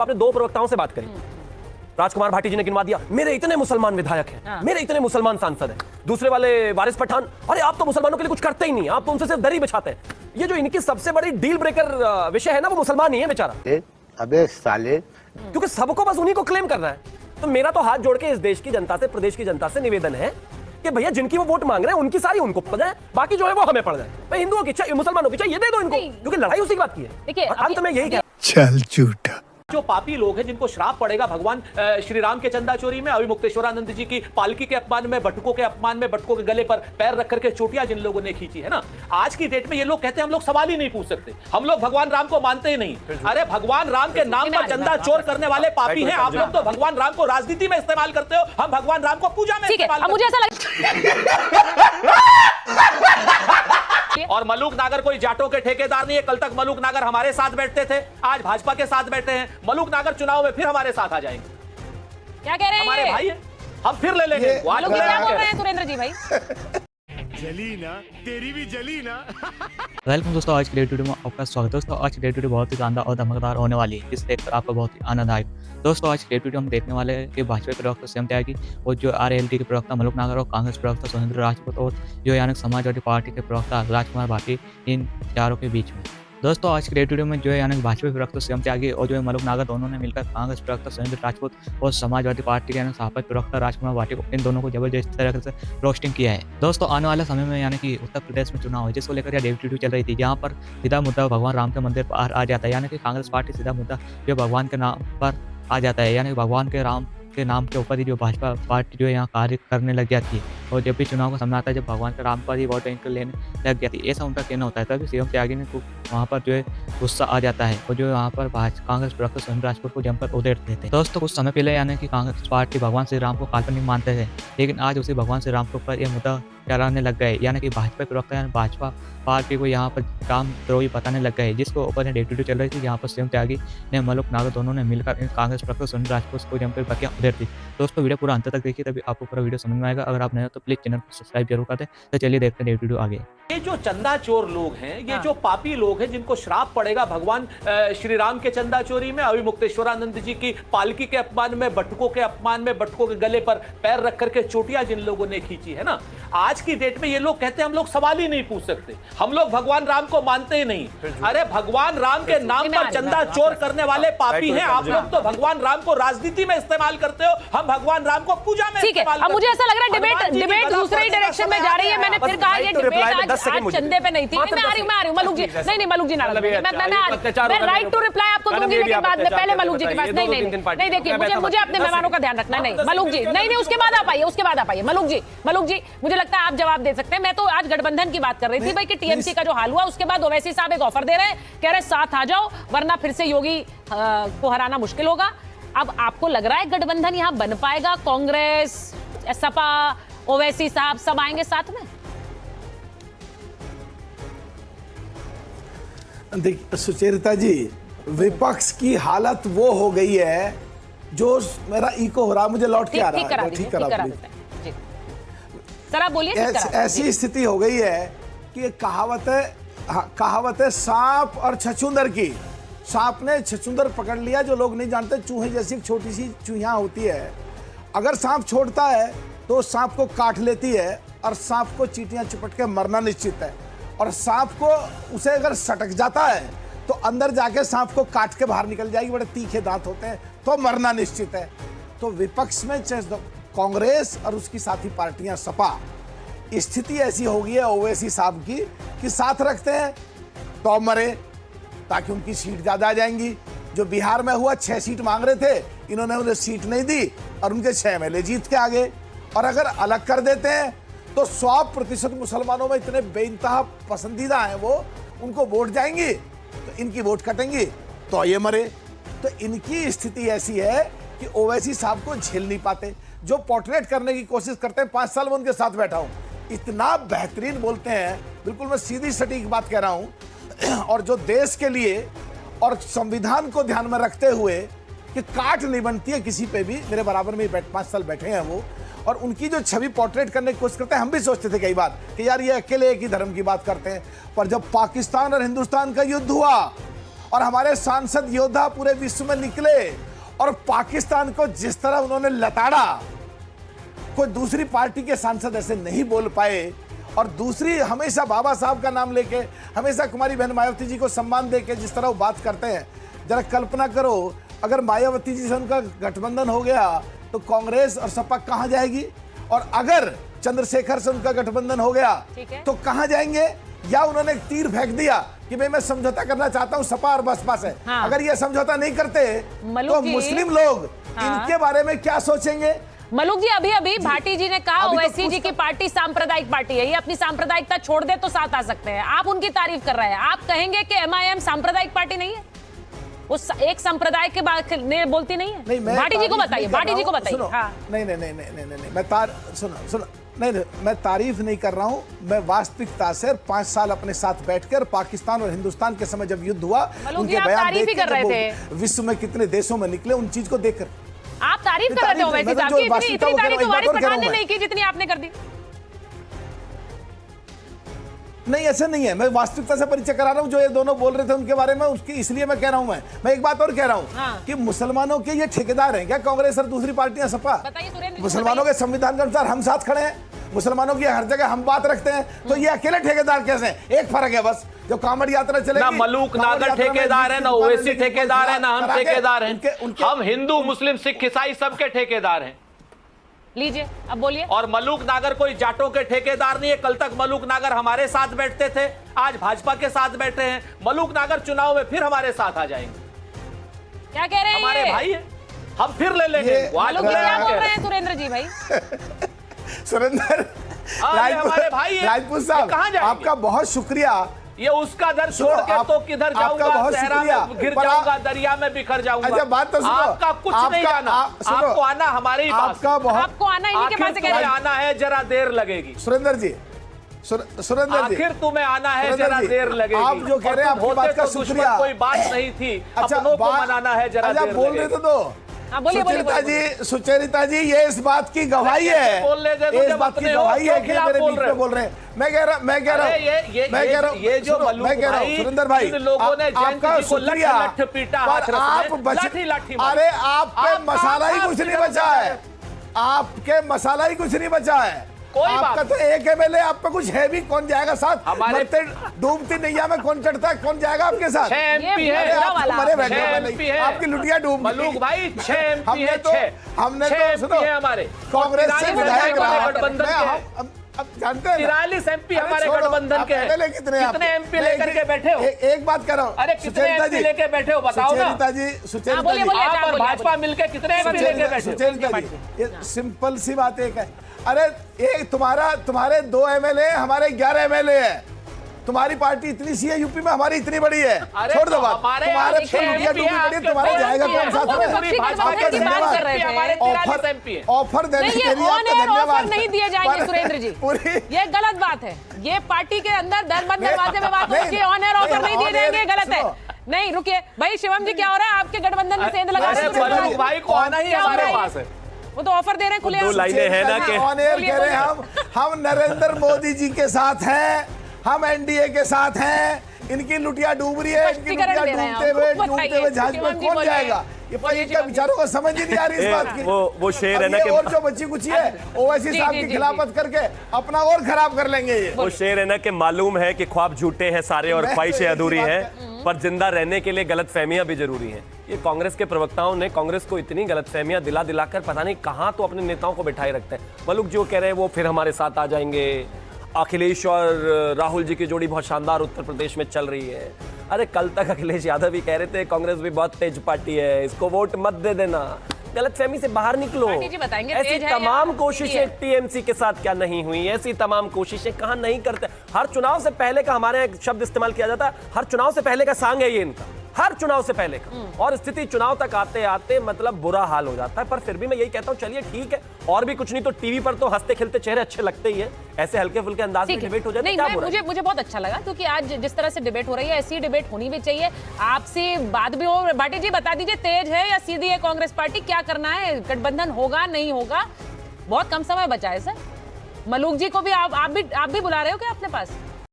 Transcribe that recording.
आपने दो प्रवक्ताओं से बात करी, राजकुमार भाटी जी ने गिनवा दिया मेरे इतने मुसलमान विधायक हैं, मेरे इतने मुसलमान सांसद हैं। दूसरे वाले वारिस पठान, अरे आप तो मुसलमानों के लिए कुछ करते ही नहीं, आप तो उनसे सिर्फ दरी बिछाते हैं। ये जो इनकी सबसे बड़ी डील ब्रेकर विषय है ना, वो मुसलमान ही है बेचारा। अबे साले, क्योंकि सबको बस उन्हीं को क्लेम करना है। तो मेरा तो हाथ जोड़ के इस देश की जनता से, प्रदेश की जनता से निवेदन है कि भैया जिनकी वो वोट मांग रहे हैं उनकी सारी उनको पड़ जाए, बाकी जो है वो हमें पड़ जाए। भाई हिंदुओं की चाहिए, मुसलमानों की चाहिए, ये दे दो इनको, क्योंकि लड़ाई उसी की बात की है। देखिए अंत में यही कह चल झूठा। जो पापी लोग हैं जिनको श्राप पड़ेगा भगवान श्री राम के चंदा चोरी में, अभी मुक्तेश्वरानंद जी की पालकी के अपमान में, बटुकों के अपमान में, बटुकों के गले पर पैर रख करके चोटियां जिन लोगों ने खींची है ना, आज की डेट में ये लोग कहते हैं हम लोग सवाल ही नहीं पूछ सकते, हम लोग भगवान राम को मानते ही नहीं। अरे भगवान राम के नाम पर चंदा चोर करने वाले पापी हैं आप लोग। तो भगवान राम को राजनीति में इस्तेमाल करते हो, हम भगवान राम को पूजा में इस्तेमाल करते मुझे ऐसा और मलूक नागर कोई जाटों के ठेकेदार नहीं है। कल तक मलूक नागर हमारे साथ बैठते थे, आज भाजपा के साथ बैठे हैं। मलूक नागर चुनाव में फिर हमारे साथ आ जाएंगे। क्या कह रहे हैं? हमारे भाई हैं, हम फिर ले लेंगे। क्या बोल रहे हैं सुरेंद्र जी भाई? जली ना, तेरी भी जली ना। वेलकम दोस्तों, आज की डेट वीडियो में आपका स्वागत है। दोस्तों आज की डेट वीडियो बहुत ही शानदार और धमाकेदार होने वाली है, जिसे देखकर आपको बहुत ही आनंद आएगा। दोस्तों आज की डेट वीडियो हम देखने वाले हैं कि भाजपा के प्रवक्ता सीएम त्यागी और जो आरएलडी के प्रवक्ता मलूक नागर और कांग्रेस प्रवक्ता सुरेंद्र राजपूत और जो यानी समाजवादी पार्टी के प्रवक्ता राजकुमार भाटी, इन चारों के बीच में। दोस्तों आज की डेट वीडियो में जो है यानी भाजपा प्रवक्ता सीएम त्यागी और जो है मलूक नागर दोनों ने मिलकर कांग्रेस प्रवक्ता सुरेंद्र राजपूत और समाजवादी पार्टी के यानी सहायक प्रवक्ता राजकुमार भाटी को, इन दोनों को जबरदस्त तरह से रोस्टिंग किया है। दोस्तों आने वाले समय में यानी कि उत्तर प्रदेश में चुनाव है, जिसको लेकर यह डेट वीडियो चल रही थी, जहाँ पर सीधा मुद्दा भगवान राम के मंदिर पर आ जाता है, यानी कि कांग्रेस पार्टी सीधा मुद्दा जो भगवान के नाम पर आ जाता है, यानी भगवान के राम के नाम के ऊपर ही जो भाजपा पार्टी जो है यहाँ कार्य करने लग जाती है। और जब भी चुनाव का समय आता है, जब भगवान के राम पर ही वोट बैंक लेने लग जाती है, ऐसा उनका कहना होता है। तभी सीएम त्यागी ने वहाँ पर जो है गुस्सा आ जाता है और जो यहाँ पर कांग्रेस प्रवक्ता सुरेंद्र राजपूत को जमकर उधेड़ देते हैं। दोस्तों कुछ समय पहले यानी कि कांग्रेस पार्टी भगवान श्री राम को काल्पनिक मानते थे, लेकिन आज उसी भगवान श्री राम के ऊपर यह मुद्दा कराने लग गए, यानी कि भाजपा प्रवक्ता यानी भाजपा पार्टी को यहाँ पर रामद्रोही बताने लग गए, जिसको ऊपर डेट वीडियो चल रही थी, जहाँ पर सीएम त्यागी ने मलूक नागर दोनों ने मिलकर कांग्रेस प्रवक्ता सुरेंद्र राजपूत को जमकर बकिया उधेड़ दी। दोस्तों वीडियो पूरा अंत तक देखिए, तभी आपको पूरा वीडियो समझ में आएगा। अगर आप नए हो तो प्लीज चैनल को सब्सक्राइब जरूर कर दें। तो चलिए देखते हैं वीडियो आगे। ये जो चंदा चोर लोग हैं, ये जो पापी लोग हैं जिनको श्राप पड़ेगा भगवान श्री राम के चंदा चोरी में, अभी मुक्तेश्वरानंद जी की पालकी के अपमान में, बटुकों के अपमान में, बटुकों के गले पर पैर रख करके चोटियां जिन लोगों ने खींची है ना, आज की डेट में ये लोग कहते हैं हम लोग सवाल ही नहीं पूछ सकते, हम लोग भगवान राम को मानते ही नहीं। अरे भगवान राम के नाम पर चंदा चोर करने वाले पापी हैं आप लोग। तो भगवान राम को राजनीति में इस्तेमाल करते हो, हम भगवान राम को पूजा में इस्तेमाल करते हैं। अब मुझे ऐसा लग रहा है डिबेट दूसरी डायरेक्शन में जा रही है। मैंने फिर कहा ये डिबेट आज चंदे पे नहीं थी। मैं आ रही हूँ मलूक जी। नहीं मलूक जी नाराज, मैं राइट टू रिप्लाई आपको दूंगी, लेकिन बाद में पहले मलूक जी के पास। नहीं देखिए मुझे अपने मेहमानों का ध्यान रखना है। नहीं मलूक जी, नहीं उसके बाद आप आइए। मलूक जी मुझे लगता है आप जवाब दे सकते हैं। मैं तो आज गठबंधन की बात कर रही थी भाई कि टीएमसी का जो हाल हुआ, उसके बाद ओवैसी साहब एक ऑफर दे रहे हैं, कह रहे साथ आ जाओ वरना फिर से योगी को हराना मुश्किल होगा। अब आपको लग रहा है गठबंधन यहाँ बन पाएगा? कांग्रेस, सपा, ओवैसी साहब सब आएंगे साथ में? देखिए सुचेरिता जी, विपक्ष की हालत वो हो गई है, जो मेरा इको हो रहा, मुझे लौट के आ रहा है, ठीक करा जी सर आप बोलिए। ऐसी स्थिति हो गई है कि कहावत है सांप और छछूंदर की। सांप ने छछूंदर पकड़ लिया, जो लोग नहीं जानते चूहे जैसी एक छोटी सी चूहिया होती है, अगर सांप छोड़ता है तो सांप को काट लेती है और सांप को चींटियां चिपट के मरना निश्चित है। और सांप को उसे अगर सटक जाता है तो अंदर जाके सांप को काट के बाहर निकल जाएगी, बड़े तीखे दांत होते हैं, तो मरना निश्चित है। तो विपक्ष में कांग्रेस और उसकी साथी पार्टियां सपा, स्थिति ऐसी हो गई है ओवैसी साहब की कि साथ रखते हैं तो मरे, ताकि उनकी सीट ज्यादा आ जाएंगी। जो बिहार में हुआ, 6 सीट मांग रहे थे, इन्होंने उन्हें सीट नहीं दी और उनके 6 MLA जीत के आ गए। और अगर अलग कर देते हैं तो 100% मुसलमानों में इतने बेइंतहा पसंदीदा हैं वो, उनको वोट जाएंगी तो इनकी वोट कटेंगी, तो ये मरे। तो इनकी स्थिति ऐसी है कि ओवैसी साहब को झेल नहीं पाते, जो पोर्ट्रेट करने की कोशिश करते हैं। 5 साल में उनके साथ बैठा हूं, इतना बेहतरीन बोलते हैं, बिल्कुल मैं सीधी सटीक बात कह रहा हूं। और जो देश के लिए और संविधान को ध्यान में रखते हुए कि काट नहीं बनती है किसी पे भी, मेरे बराबर में 5 साल बैठे हैं वो, और उनकी जो छवि पोर्ट्रेट करने की कोशिश करते हैं। हम भी सोचते थे कई बार कि यार ये अकेले एक ही धर्म की बात करते हैं, पर जब पाकिस्तान और हिंदुस्तान का युद्ध हुआ और हमारे सांसद योद्धा पूरे विश्व में निकले और पाकिस्तान को जिस तरह उन्होंने लताड़ा, कोई दूसरी पार्टी के सांसद ऐसे नहीं बोल पाए। और दूसरी, हमेशा बाबा साहब का नाम लेके, हमेशा कुमारी बहन मायावती जी को सम्मान देके जिस तरह वो बात करते हैं, जरा कल्पना करो अगर मायावती जी से उनका गठबंधन हो गया तो कांग्रेस और सपा कहां जाएगी, और अगर चंद्रशेखर से उनका गठबंधन हो गया तो कहां जाएंगे। या उन्होंने एक तीर फेंक दिया कि भाई मैं समझौता करना चाहता हूं सपा और बसपा से। हाँ। अगर ये समझौता नहीं करते तो मुस्लिम लोग इनके बारे में क्या सोचेंगे। मलूक जी, अभी भाटी जी ने कहा ओवैसी जी की पार्टी सांप्रदायिक पार्टी है, ये अपनी सांप्रदायिकता छोड़ दे तो साथ आ सकते हैं। आप उनकी तारीफ कर रहे हैं, आप कहेंगे कि एमआईएम सांप्रदायिक पार्टी नहीं है, वो एक संप्रदाय के बात बोलती नहीं है। नहीं, भाटी जी को बताइए, भाटी जी को बताइए। हाँ। नहीं, मैं तारीफ नहीं कर रहा हूं, मैं वास्तविकता से 5 साल अपने साथ बैठकर पाकिस्तान और हिंदुस्तान के समय जब युद्ध हुआ उनके बयान देखकर, विश्व में कितने देशों में निकले, उन चीज को देखकर आप तारीफ कर रहे हो वैसे साहब की, इतनी तारीफ तो वारिस पठान ने नहीं की जितनी आपने कर दी। नहीं, ऐसा नहीं है, मैं वास्तविकता से परिचय करा रहा हूं। जो ये दोनों बोल रहे थे उनके बारे में, उसकी इसलिए मैं कह रहा हूं। मैं एक बात और कह रहा हूं। हाँ। कि मुसलमानों के ये ठेकेदार हैं क्या कांग्रेस और दूसरी पार्टियां सपा? मुसलमानों के संविधान के अनुसार हम साथ खड़े हैं, मुसलमानों की हर जगह हम बात रखते हैं, तो ये अकेले ठेकेदार कैसे हैं? एक फर्क है बस, जो कांवड़ यात्रा चलेगी, ना मलूक नागर ठेकेदार है, ना ओवैसी ठेकेदार है, ना हम ठेकेदार हैं। हम हिंदू मुस्लिम सिख ईसाई सबके ठेकेदार हैं। लीजिए, अब बोलिए। और मलूक नागर कोई जाटों के ठेकेदार नहीं है। कल तक मलूक नागर हमारे साथ बैठते थे, आज भाजपा के साथ बैठे हैं। मलूक नागर चुनाव में फिर हमारे साथ आ जाएंगे। क्या कह रहे हैं? हमारे भाई है, हम फिर ले लेंगे। क्या बोल रहे हैं सुरेंद्र जी भाई? सुरेंद्र राजपूत साहब, आपका बहुत शुक्रिया। ये उसका दर छोड़ के तो किधर जाऊंगा, सहरा में गिर जाऊंगा, दरिया में बिखर जाऊंगा। अच्छा, बात तो सुनो, आपका कुछ नहीं जाना, आपको आना हमारे ही पास, आपको आना इन्हीं के पास है। आना है, जरा देर लगेगी। सुरेंद्र जी, आखिर तुम्हें आना है, जरा देर लगेगी। आप जो कह रहे हैं आपकी बात का शुक्रिया, कोई बात नहीं थी, अपनों को मनाना है, जरा देर बोल रहे थे तो सुचरिता जी, ये इस बात की गवाही है, इस बात की गवाही है कि मेरे बीच में बोल रहे हैं। मैं कह रहा हूँ ये जो सुरेंद्र भाई, लोगों ने आपका शुक्रिया, पर अरे आपके मसाला ही कुछ नहीं बचा है, आपके मसाला ही कुछ नहीं बचा है। आपका तो एक एमएलए, आप पे कुछ है भी, कौन जाएगा साथ? हमारे डूबती नैया में कौन चढ़ता है, कौन जाएगा आपके साथ? आपकी लुटिया डूब मलूक भाई, हमने तो सुनो, हमारे कांग्रेस से विधायक रहा, अब जानते हैं 43 एमपी हमारे गठबंधन के हैं। कितने एमपी लेकर के बैठे हो? एक बात कर रहा हूँ, अरे कितने एमपी लेके बैठे हो बताओ ना। सुचरिता जी, आप और भाजपा मिलके कितने एमपी लेके बैठे? सुचरिता जी, ये सिंपल सी बात एक है। अरे एक तुम्हारे 2 एमएलए, हमारे 11 एमएलए हैं। तुम्हारी पार्टी इतनी सी है यूपी में, हमारी इतनी बड़ी है। छोड़ दो बात, तुम्हारे तुम्हारे जाएगा कौन साथ में? ऑफर देने के लिए धन्यवाद नहीं दिए जाएंगे सुरेंद्र जी, ये गलत बात है। ये पार्टी के अंदर दर बंद दरवाजे में बात होती है, ऑन एयर ऑफर नहीं दिए जाएंगे, गलत है। नहीं रुकिए भाई, शिवम जी क्या हो रहा है? आपके गठबंधन में सेंध लगा रहे हैं, भाई को आना ही हमारे पास है, वो तो ऑफर दे रहे हैं खुले। 2 लाइनें हैं ना कि ऑन एयर कह रहे हैं हम नरेंद्र मोदी जी के साथ हैं, हम एनडीए के साथ हैं। इनकी लुटिया डूब रही है, इनकी लुटिया डूबते हुए जहाज में कौन जाएगा? ये इनके विचारों को समझ ही नहीं आ रही इस बात की। वो शेर है ना कि और जो बची कुछ है ओवैसी साहब की खिलाफत करके अपना और खराब कर लेंगे। ये वो शेर है ना कि मालूम है कि ख्वाब झूठे हैं सारे और ख्वाहिशें अधूरी हैं, पर जिंदा रहने के लिए गलतफहमियां भी जरूरी हैं। ये कांग्रेस के प्रवक्ताओं ने कांग्रेस को इतनी गलतफहमियां दिलाकर पता नहीं कहां तो अपने नेताओं को बिठाए रखते हैं। मलूक जो कह रहे हैं वो फिर हमारे साथ आ जाएंगे। अखिलेश और राहुल जी की जोड़ी बहुत शानदार उत्तर प्रदेश में चल रही है। अरे कल तक अखिलेश यादव भी कह रहे थे कांग्रेस भी बहुत तेज पार्टी है, इसको वोट मत दे देना। गलतफहमी से बाहर निकलो। ऐसी तमाम कोशिशें टीएमसी के साथ क्या नहीं हुई? ऐसी तमाम कोशिशें कहां नहीं करते? हर चुनाव से पहले का हमारे एक शब्द इस्तेमाल किया जाता है, हर चुनाव से पहले का सांग है ये इनका, हर चुनाव से पहले का। और स्थिति चुनाव तक आते आते मतलब बुरा हाल हो जाता है। पर फिर भी मैं यही कहता हूं, चलिए ठीक है, और भी कुछ नहीं तो टीवी पर तो हंसते खेलते चेहरे अच्छे लगते ही है, ऐसे हल्के फुल्के अंदाज में डिबेट हो जाए तो मुझे बहुत अच्छा लगा, क्योंकि आज जिस तरह से डिबेट हो रही है ऐसी डिबेट होनी भी चाहिए। आपसी बात भी हो। भाटी जी बता दीजिए, तेज है या सीधी है कांग्रेस पार्टी? क्या करना है? गठबंधन होगा नहीं होगा? बहुत कम समय बचा है सर। मलूक जी को भी आप भी बुला रहे हो क्या अपने पास?